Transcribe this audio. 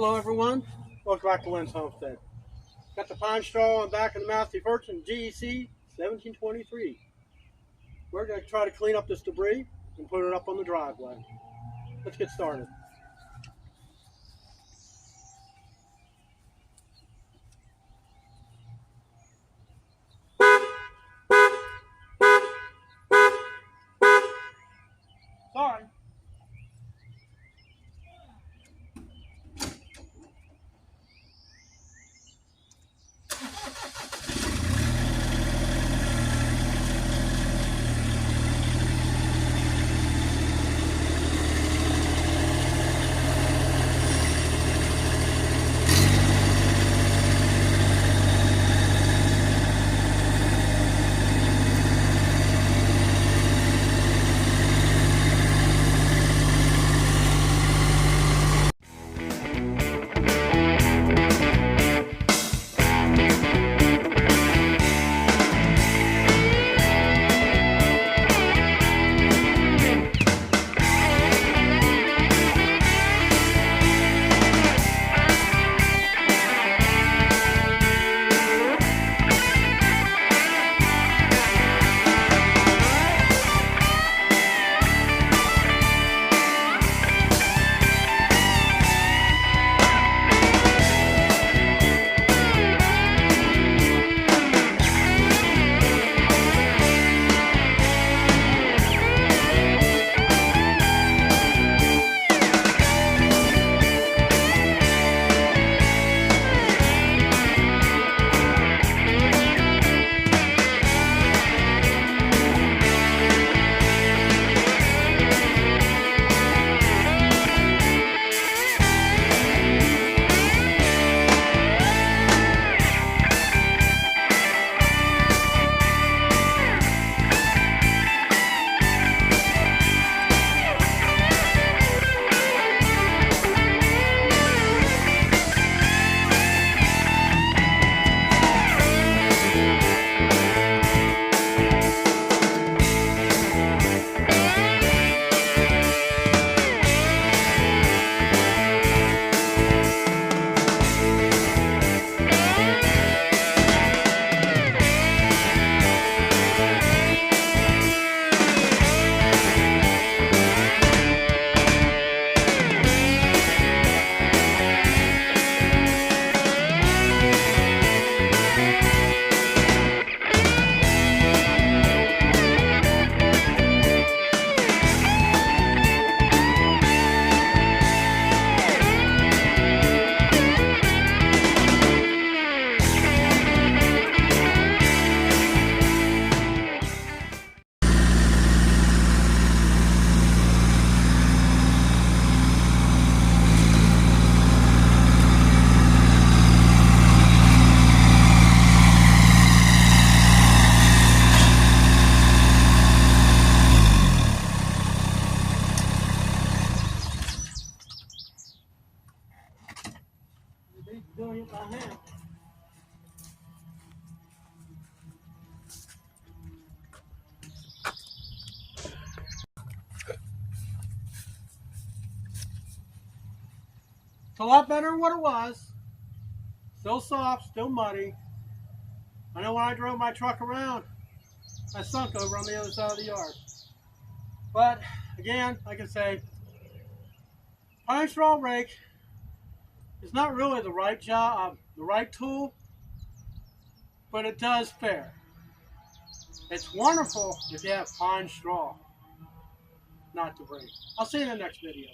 Hello everyone, welcome back to Lynn's Homestead. Got the pine straw on the back of the Mastiff Urchin GEC 1723. We're going to try to clean up this debris and put it up on the driveway. Let's get started. Sorry. Doing it by hand. It's a lot better than what it was. Still soft, still muddy. I know when I drove my truck around, I sunk over on the other side of the yard. But again, like I say, pine straw rake is not really the right job, the right tool, but it does fare. It's wonderful if you have pine straw, not debris. I'll see you in the next video.